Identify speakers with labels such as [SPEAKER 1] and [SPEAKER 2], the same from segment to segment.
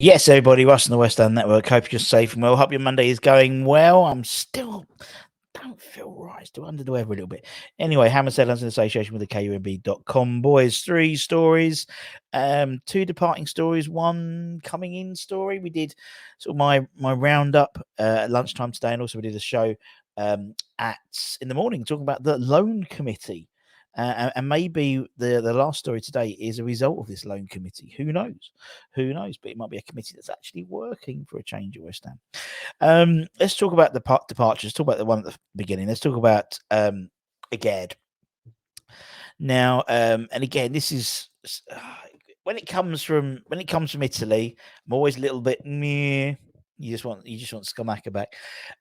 [SPEAKER 1] Yes, everybody, Russ on the West End Network. Hope you're safe and well. Hope your Monday is going well. I'm still don't feel right. Still under the weather a little bit. Anyway, Hammer Headlines in association with the KUMB.com. Boys, 3 stories, 2 departing stories, 1 coming in story. We did sort of my roundup at lunchtime today, and also we did a show in the morning talking about the loan committee. And maybe the last story today is a result of this loan committee. Who knows? Who knows? But it might be a committee that's actually working for a change at West Ham. Let's talk about the departures. Talk about the one at the beginning. Let's talk about Agad. Now, and again, this is when it comes from Italy. I'm always a little bit meh. You just want Scamacca back.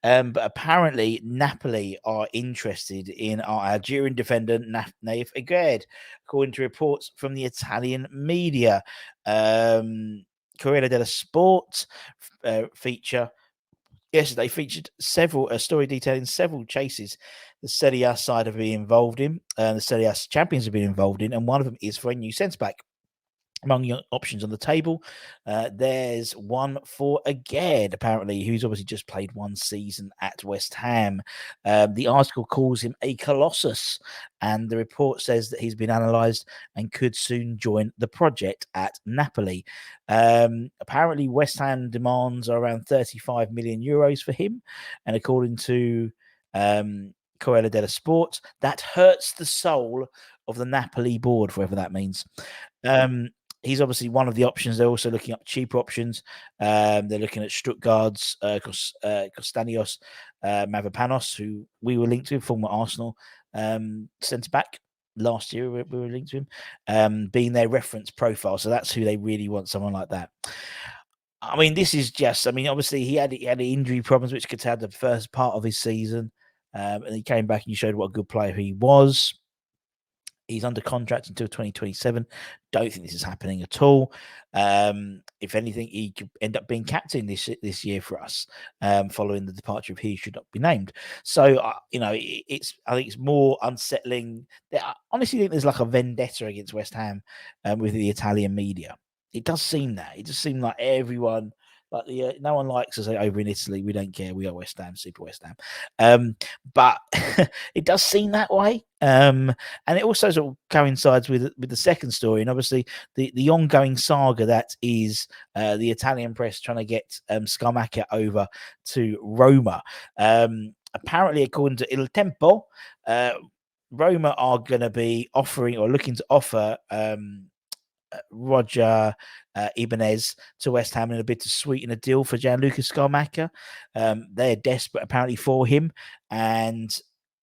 [SPEAKER 1] But apparently Napoli are interested in our Algerian defender Nayef Agad, according to reports from the Italian media. Corriere dello Sport feature yesterday featured a story detailing several chases the Serie A side have been involved in, the Serie A champions have been involved in, and one of them is for a new centre back. Among your options on the table, there's one for Agad, apparently, who's obviously just played 1 season at West Ham. The article calls him a colossus, and the report says that he's been analysed and could soon join the project at Napoli. Apparently, West Ham demands are around 35 million euros for him, and according to Corriere dello Sport, that hurts the soul of the Napoli board, whatever that means. He's obviously one of the options. They're also looking up cheaper options. They're looking at Stuttgart's Costanios Mavropanos, who we were linked to, former Arsenal centre back. Last year we were linked to him, being their reference profile. So that's who they really want, someone like that. I mean, this is just. I mean, obviously he had injury problems, which could have the first part of his season, and he came back and he showed what a good player he was. He's under contract until 2027. Don't think this is happening at all. If anything, he could end up being captain this year for us, following the departure of he should not be named. So, I think it's more unsettling. I honestly think there's like a vendetta against West Ham with the Italian media. It does seem that. It just seems like everyone. But no one likes us over in Italy. We don't care. We are West Ham, super West Ham. But it does seem that way. And it also sort of coincides with the second story, and obviously the ongoing saga that is the Italian press trying to get Scamacca over to Roma. Apparently, according to Il Tempo, Roma are going to be offering or looking to offer Roger Ibanez to West Ham in a bid to sweeten a deal for Gianluca Scamacca. They're desperate apparently for him, and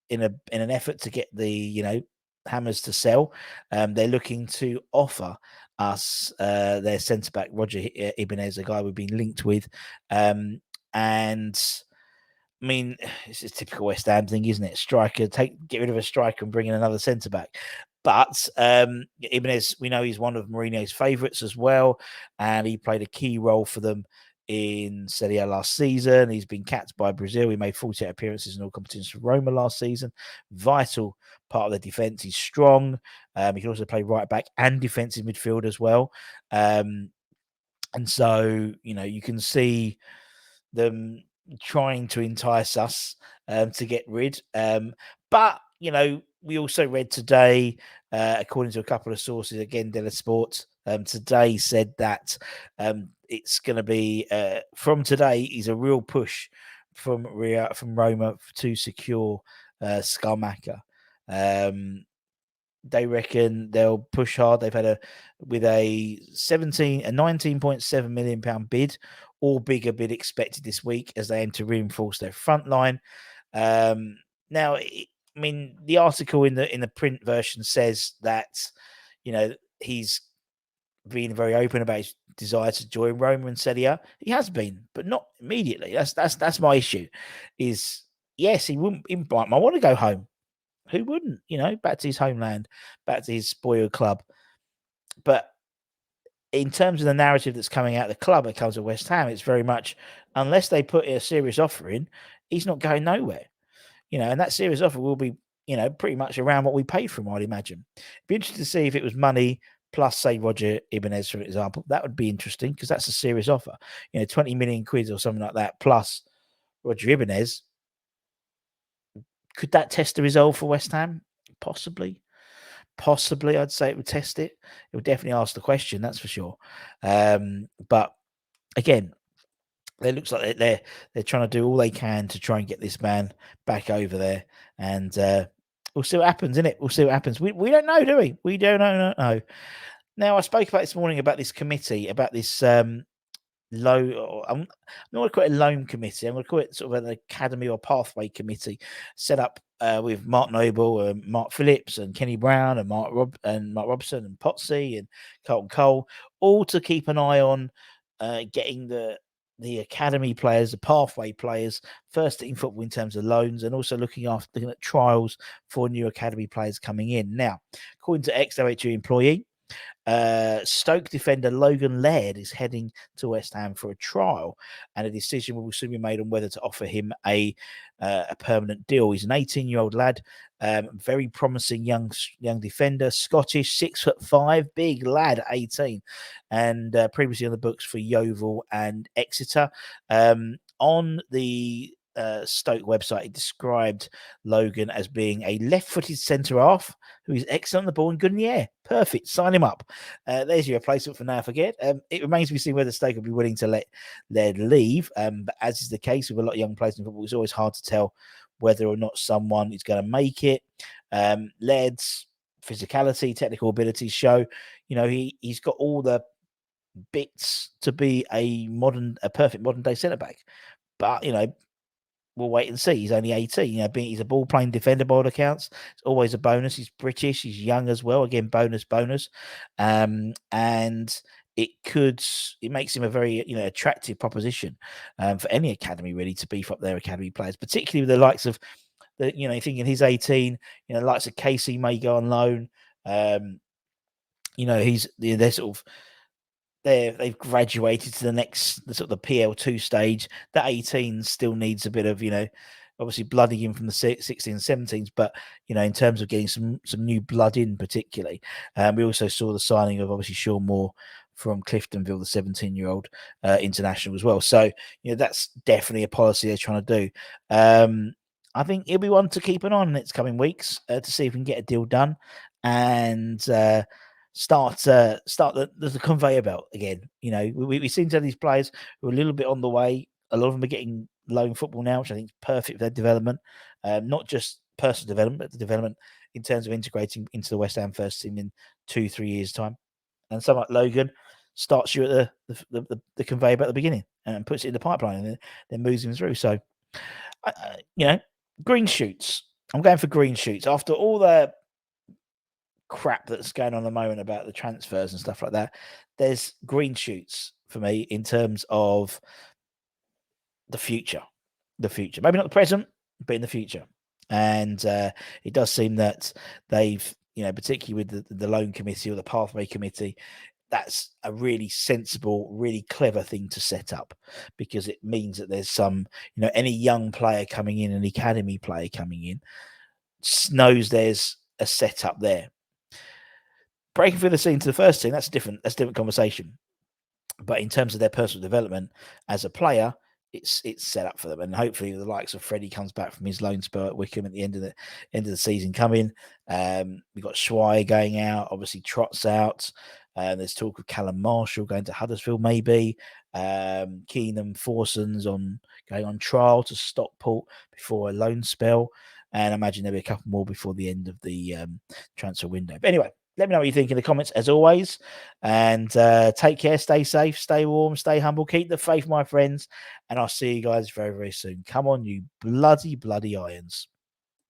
[SPEAKER 1] in an effort to get the Hammers to sell, they're looking to offer us their centre back Roger Ibanez, a guy we've been linked with, and I mean, it's a typical West Ham thing, isn't it? Striker, get rid of a striker and bring in another centre back. But Ibanez, we know he's one of Mourinho's favourites as well, and he played a key role for them in Serie A last season. He's been capped by Brazil. He made 48 appearances in all competitions for Roma last season. Vital part of the defence. He's strong. He can also play right back and defensive midfield as well. And so, you can see them trying to entice us to get rid. But, we also read today, according to a couple of sources, again, Della Sport, today said that it's going to be, from today, is a real push from Roma to secure Scamacca. They reckon they'll push hard. They've had a 19.7 million pound bid, or bigger bid expected this week as they aim to reinforce their front line. Now, the article in the print version says that he's been very open about his desire to join Roma and Serie A. He has been, but not immediately. That's my issue. Is yes, he wouldn't. I want to go home. Who wouldn't? Back to his homeland, back to his spoiled club. But in terms of the narrative that's coming out of the club, it comes to West Ham. It's very much, unless they put a serious offer in, he's not going nowhere. And that serious offer will be, pretty much around what we paid for him, I'd imagine. It'd be interesting to see if it was money plus say Roger Ibanez, for example, that would be interesting because that's a serious offer. 20 million quid or something like that plus Roger Ibanez. Could that test the resolve for West Ham? Possibly. I'd say it would test it. It would definitely ask the question, that's for sure. But again, it looks like they're trying to do all they can to try and get this man back over there, and we'll see what happens, innit? We'll see what happens. We don't know, do we? We don't know. Now, I spoke about this morning about this committee, about this I'm not going to call it a loan committee. I'm going to call it sort of an academy or pathway committee set up with Mark Noble and Mark Phillips and Kenny Brown and Mark Robson and Potsy and Carlton Cole, all to keep an eye on getting the academy players, the pathway players, first in football in terms of loans, and also looking at trials for new academy players coming in. Now, according to ex-OHU employee, Stoke defender Logan Laird is heading to West Ham for a trial, and a decision will soon be made on whether to offer him a permanent deal. He's an 18-year-old lad, very promising young defender, Scottish, 6'5", big lad, 18, and previously on the books for Yeovil and Exeter. On the Stoke website, it described Logan as being a left-footed centre-half who is excellent on the ball and good in the air. Perfect. Sign him up. There's your replacement for Nayef again. It remains to be seen whether Stoke will be willing to let Laird leave. But as is the case with a lot of young players in football, it's always hard to tell whether or not someone is going to make it. Laird's physicality, technical abilities show, he's got all the bits to be a perfect modern day centre back. But we'll wait and see. He's only 18. He's a ball-playing defender by all accounts. It's always a bonus. He's British. He's young as well. Again, bonus. And it makes him a very attractive proposition for any academy really to beef up their academy players, particularly with the likes of thinking he's 18. The likes of Casey may go on loan. They're sort of. They've graduated to the sort of the PL2 stage. That 18 still needs a bit of, obviously blooding in from the 16s, 17s, but, in terms of getting some new blood in particularly. We also saw the signing of obviously Sean Moore from Cliftonville, the 17-year-old international as well. So, that's definitely a policy they're trying to do. I think it'll be one to keep an eye on in the next coming weeks to see if we can get a deal done and start the conveyor belt again. We seem to have these players who are a little bit on the way. A lot of them are getting loan football now, which I think is perfect for their development, not just personal development, but the development in terms of integrating into the West Ham first team in 2-3 years' time. And someone like Logan starts you at the conveyor belt at the beginning and puts it in the pipeline and then moves him through. So, green shoots. I'm going for green shoots after all the crap that's going on at the moment about the transfers and stuff like that. There's green shoots for me in terms of the future. Maybe not the present, but in the future. And it does seem that they've, particularly with the loan committee or the pathway committee, that's a really sensible, really clever thing to set up, because it means that there's some, any young player coming in, an academy player coming in, knows there's a setup there. Breaking through the scene to the first team, that's a different conversation. But in terms of their personal development as a player, it's set up for them. And hopefully the likes of Freddie comes back from his loan spell at Wickham at the end of the season coming. We've got Schweier going out, obviously Trott's out. There's talk of Callum Marshall going to Huddersfield, maybe. Keenan Forson's going on trial to Stockport before a loan spell. And I imagine there'll be a couple more before the end of the transfer window. But anyway, let me know what you think in the comments, as always. And take care, stay safe, stay warm, stay humble, keep the faith, my friends. And I'll see you guys very, very soon. Come on, you bloody Irons.